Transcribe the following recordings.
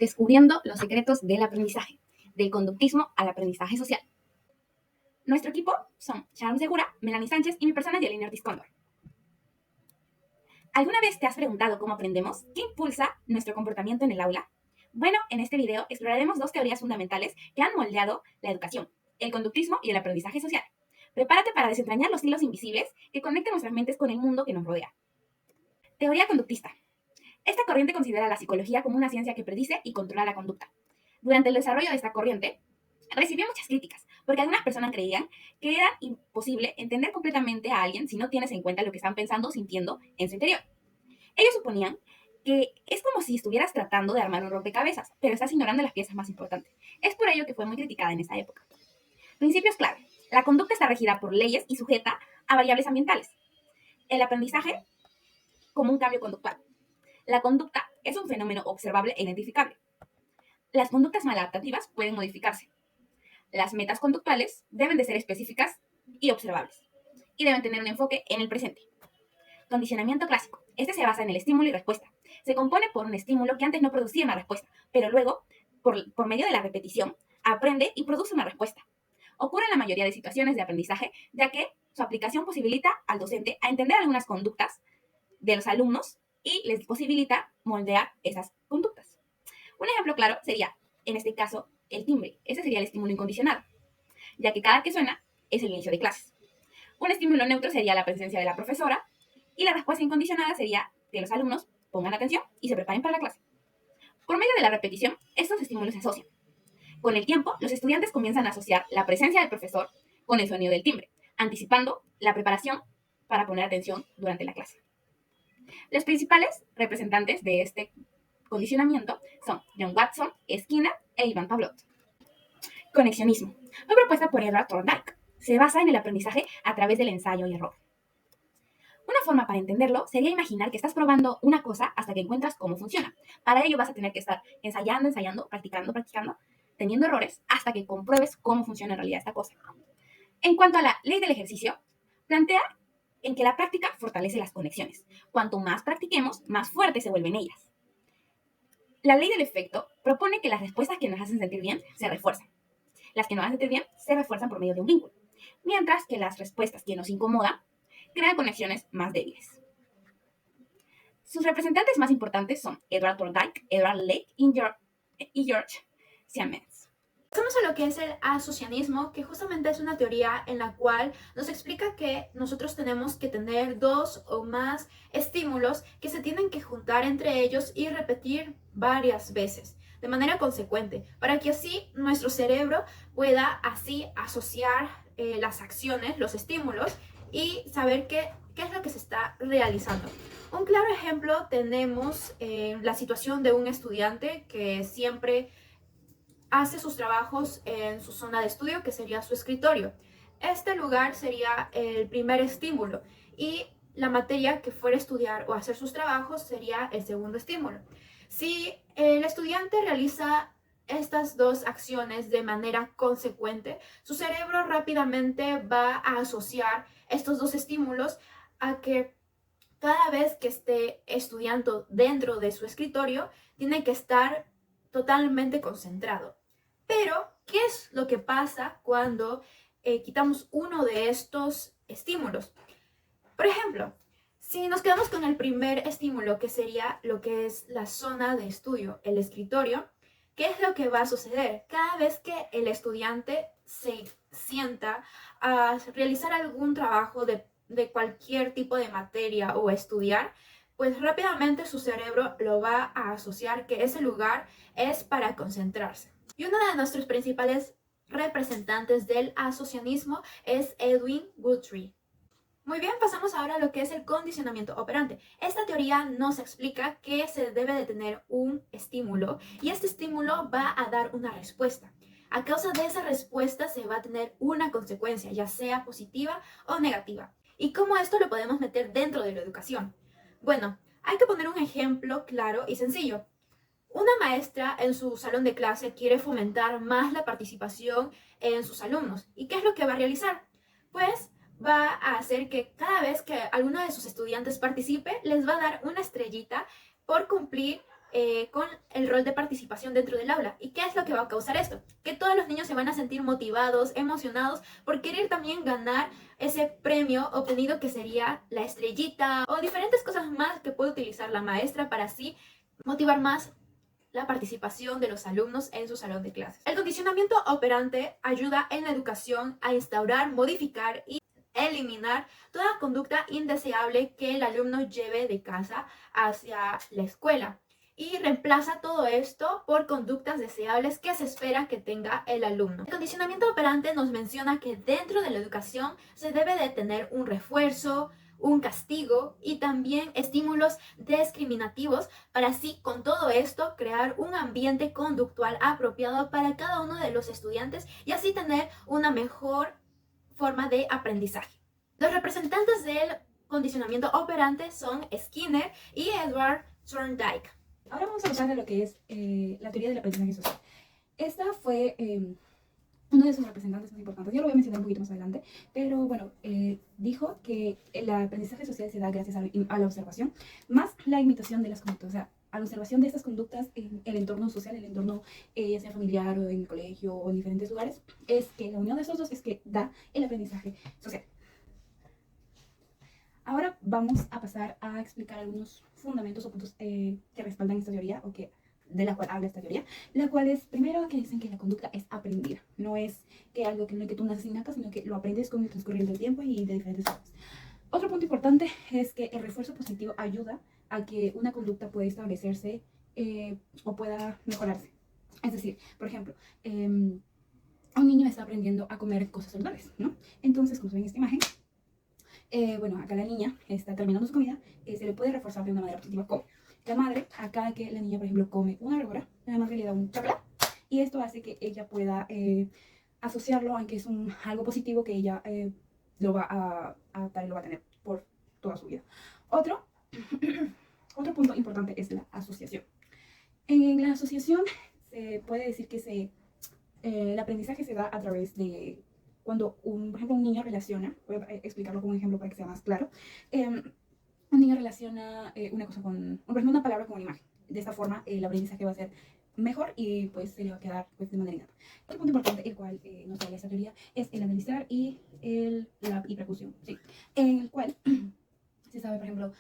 descubriendo los secretos del aprendizaje, del conductismo al aprendizaje social. Nuestro equipo son Sharon Segura, Melanie Sánchez y mi persona Yelena Ortiz Cóndor. ¿Alguna vez te has preguntado cómo aprendemos? ¿Qué impulsa nuestro comportamiento en el aula? Bueno, en este video exploraremos dos teorías fundamentales que han moldeado la educación, el conductismo y el aprendizaje social. Prepárate para desentrañar los hilos invisibles que conectan nuestras mentes con el mundo que nos rodea. Teoría conductista. Esta corriente considera la psicología como una ciencia que predice y controla la conducta. Durante el desarrollo de esta corriente, recibió muchas críticas, porque algunas personas creían que era imposible entender completamente a alguien si no tienes en cuenta lo que están pensando o sintiendo en su interior. Ellos suponían que es como si estuvieras tratando de armar un rompecabezas, pero estás ignorando las piezas más importantes. Es por ello que fue muy criticada en esa época. Principios clave. La conducta está regida por leyes y sujeta a variables ambientales. El aprendizaje como un cambio conductual. La conducta es un fenómeno observable e identificable. Las conductas maladaptativas pueden modificarse. Las metas conductuales deben de ser específicas y observables, y deben tener un enfoque en el presente. Condicionamiento clásico. Este se basa en el estímulo y respuesta. Se compone por un estímulo que antes no producía una respuesta, pero luego, por medio de la repetición, aprende y produce una respuesta. Ocurre en la mayoría de situaciones de aprendizaje, ya que su aplicación posibilita al docente a entender algunas conductas de los alumnos y les posibilita moldear esas conductas. Un ejemplo claro sería, en este caso, el timbre. Ese sería el estímulo incondicionado, ya que cada que suena es el inicio de clases. Un estímulo neutro sería la presencia de la profesora y la respuesta incondicionada sería que los alumnos pongan atención y se preparen para la clase. Por medio de la repetición, estos estímulos se asocian. Con el tiempo, los estudiantes comienzan a asociar la presencia del profesor con el sonido del timbre, anticipando la preparación para poner atención durante la clase. Los principales representantes de este condicionamiento son John Watson, Skinner e Ivan Pavlov. Conexionismo. Fue propuesta por Edward Thorndike. Se basa en el aprendizaje a través del ensayo y error. Una forma para entenderlo sería imaginar que estás probando una cosa hasta que encuentras cómo funciona. Para ello vas a tener que estar ensayando, practicando, teniendo errores hasta que compruebes cómo funciona en realidad esta cosa. En cuanto a la ley del ejercicio, plantea en que la práctica fortalece las conexiones. Cuanto más practiquemos, más fuertes se vuelven ellas. La ley del efecto propone que las respuestas que nos hacen sentir bien se refuerzan. Las que nos hacen sentir bien se refuerzan por medio de un vínculo, mientras que las respuestas que nos incomodan crean conexiones más débiles. Sus representantes más importantes son Edward Thorndike, Edward Lake y George Siemens. Pasamos a lo que es el asocianismo, que justamente es una teoría en la cual nos explica que nosotros tenemos que tener dos o más estímulos que se tienen que juntar entre ellos y repetir varias veces de manera consecuente, para que así nuestro cerebro pueda así asociar las acciones, los estímulos y saber qué es lo que se está realizando. Un claro ejemplo tenemos la situación de un estudiante que siempre hace sus trabajos en su zona de estudio, que sería su escritorio. Este lugar sería el primer estímulo y la materia que fuera a estudiar o hacer sus trabajos sería el segundo estímulo. Si el estudiante realiza estas dos acciones de manera consecuente, su cerebro rápidamente va a asociar estos dos estímulos a que cada vez que esté estudiando dentro de su escritorio, tiene que estar totalmente concentrado. Pero, ¿qué es lo que pasa cuando quitamos uno de estos estímulos? Por ejemplo, si nos quedamos con el primer estímulo, que sería lo que es la zona de estudio, el escritorio, ¿qué es lo que va a suceder? Cada vez que el estudiante se sienta a realizar algún trabajo de cualquier tipo de materia o estudiar, pues rápidamente su cerebro lo va a asociar que ese lugar es para concentrarse. Y uno de nuestros principales representantes del asocianismo es Edwin Guthrie. Muy bien, pasamos ahora a lo que es el condicionamiento operante. Esta teoría nos explica que se debe de tener un estímulo y este estímulo va a dar una respuesta. A causa de esa respuesta se va a tener una consecuencia, ya sea positiva o negativa. ¿Y cómo esto lo podemos meter dentro de la educación? Bueno, hay que poner un ejemplo claro y sencillo. Una maestra en su salón de clase quiere fomentar más la participación en sus alumnos. ¿Y qué es lo que va a realizar? Pues va a hacer que cada vez que alguno de sus estudiantes participe, les va a dar una estrellita por cumplir con el rol de participación dentro del aula. ¿Y qué es lo que va a causar esto? Que todos los niños se van a sentir motivados, emocionados por querer también ganar ese premio obtenido, que sería la estrellita o diferentes cosas más que puede utilizar la maestra para así motivar más la participación de los alumnos en su salón de clases. El condicionamiento operante ayuda en la educación a instaurar, modificar y eliminar toda conducta indeseable que el alumno lleve de casa hacia la escuela, y reemplaza todo esto por conductas deseables que se espera que tenga el alumno. El condicionamiento operante nos menciona que dentro de la educación se debe de tener un refuerzo, un castigo y también estímulos discriminativos, para así con todo esto crear un ambiente conductual apropiado para cada uno de los estudiantes y así tener una mejor forma de aprendizaje. Los representantes del condicionamiento operante son Skinner y Edward Thorndike. Ahora vamos a pasar a lo que es la teoría del aprendizaje social. Esta fue uno de sus representantes más importantes. Yo lo voy a mencionar un poquito más adelante, pero bueno, dijo que el aprendizaje social se da gracias a la observación, más la imitación de las conductas. O sea, a la observación de estas conductas en el entorno social, el entorno ya sea familiar o en el colegio o en diferentes lugares, es que la unión de estos dos es que da el aprendizaje social. Ahora vamos a pasar a explicar algunos fundamentos o puntos que respaldan esta teoría, o que de la cual habla esta teoría, la cual es, primero, que dicen que la conducta es aprendida, no es que algo que tú naces innato, sino que lo aprendes con el transcurrir del tiempo y de diferentes formas. Otro punto importante es que el refuerzo positivo ayuda a que una conducta pueda establecerse o pueda mejorarse. Es decir, por ejemplo, un niño está aprendiendo a comer cosas saludables, ¿no? Entonces, como se ve en esta imagen, bueno, acá la niña está terminando su comida, se le puede reforzar de una manera positiva como la madre, a cada que la niña, por ejemplo, come una verdura, la madre le da un chocolate, y esto hace que ella pueda asociarlo a que es algo positivo que ella lo va a adaptar y lo va a tener por toda su vida. Otro punto importante es la asociación. En la asociación se puede decir que el aprendizaje se da a través de cuando, por ejemplo, un niño relaciona, voy a explicarlo con un ejemplo para que sea más claro, un niño relaciona una cosa por ejemplo, una palabra con una imagen. De esta forma, el aprendizaje va a ser mejor y pues se le va a quedar pues, de manera innata. Otro punto importante, el cual nos trae esta teoría, es el analizar y la hipercusión, ¿sí? En el cual se sabe, por ejemplo,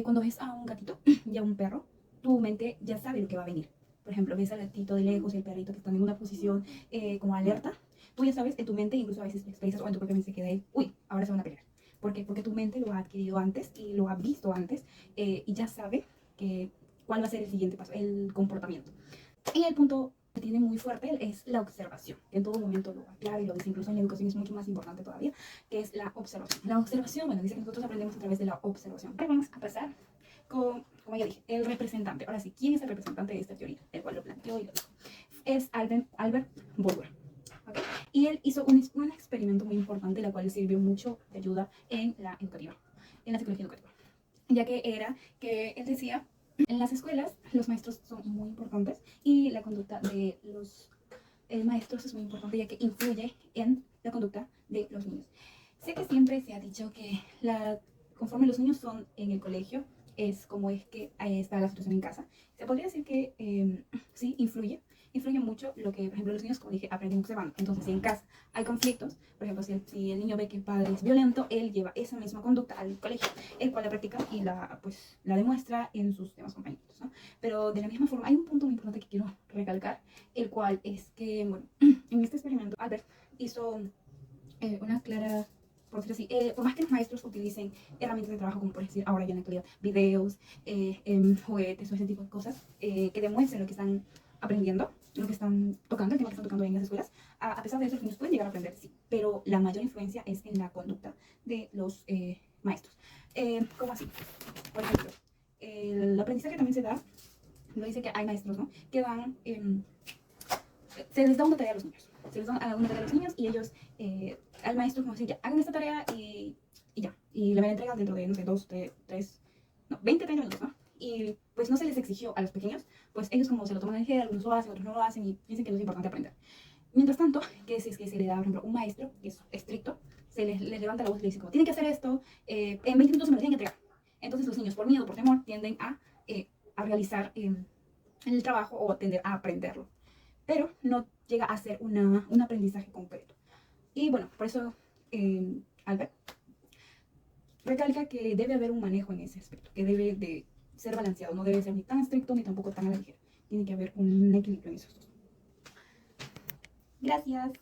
cuando ves a un gatito y a un perro, tu mente ya sabe lo que va a venir. Por ejemplo, ves al gatito de lejos y el perrito que están en una posición como alerta, tú ya sabes en tu mente, incluso a veces lo expresas o en tu propia mente se queda ahí, uy, ahora se van a pelear. ¿Por qué? Porque tu mente lo ha adquirido antes y lo ha visto antes y ya sabe cuál va a ser el siguiente paso, el comportamiento. Y el punto que tiene muy fuerte es la observación, que en todo momento lo aclara y lo dice, incluso en la educación es mucho más importante todavía, que es la observación. La observación, bueno, dice que nosotros aprendemos a través de la observación. Ahora vamos a pasar con, como ya dije, el representante. Ahora sí, ¿quién es el representante de esta teoría? El cual lo planteó y lo dijo. Es Albert Bourdieu. ¿Okay? Y él hizo un experimento muy importante, la cual le sirvió mucho de ayuda en la psicología educativa. Ya que era que él decía, en las escuelas los maestros son muy importantes y la conducta de los maestros es muy importante, ya que influye en la conducta de los niños. Sé que siempre se ha dicho que conforme los niños son en el colegio, es como es que está la situación en casa. Se podría decir que sí, influye mucho lo que, por ejemplo, los niños, como dije, aprenden observando. Entonces, si en casa hay conflictos, por ejemplo, si el niño ve que el padre es violento, él lleva esa misma conducta al colegio, el cual la practica y la demuestra en sus demás compañeros, ¿no? Pero de la misma forma, hay un punto muy importante que quiero recalcar, el cual es que, bueno, en este experimento, Albert hizo una clara, por decirlo así, por más que los maestros utilicen herramientas de trabajo, como por decir ahora ya en la actualidad, videos, juguetes o ese tipo de cosas, que demuestren lo que están aprendiendo, lo que están tocando, el tema que están tocando en las escuelas, a pesar de eso los niños pueden llegar a aprender, sí, pero la mayor influencia es en la conducta de los maestros. ¿Cómo así? Por ejemplo, el aprendizaje también se da, lo dice que hay maestros, ¿no?, que dan, se les da una tarea a los niños. Se les da una tarea a los niños y ellos, al maestro, como decir, ya, hagan esta tarea y ya. Y la entregan dentro de, no sé, 20, 30 minutos, ¿no? Y pues no se les exigió a los pequeños, pues ellos como se lo toman a ligera, algunos lo hacen, otros no lo hacen y piensan que no es importante aprender. Mientras tanto, que si es que se le da, por ejemplo, un maestro que es estricto, se les levanta la voz y le dice como, tienen que hacer esto, en 20 minutos se me lo tienen que entregar. Entonces los niños, por miedo, por temor, tienden a a realizar en el trabajo o tender a aprenderlo, pero no llega a ser un aprendizaje concreto. Y bueno, por eso Albert recalca que debe haber un manejo en ese aspecto, que debe de ser balanceado, no debe ser ni tan estricto ni tampoco tan a la ligera. Tiene que haber un equilibrio en esos dos. Gracias.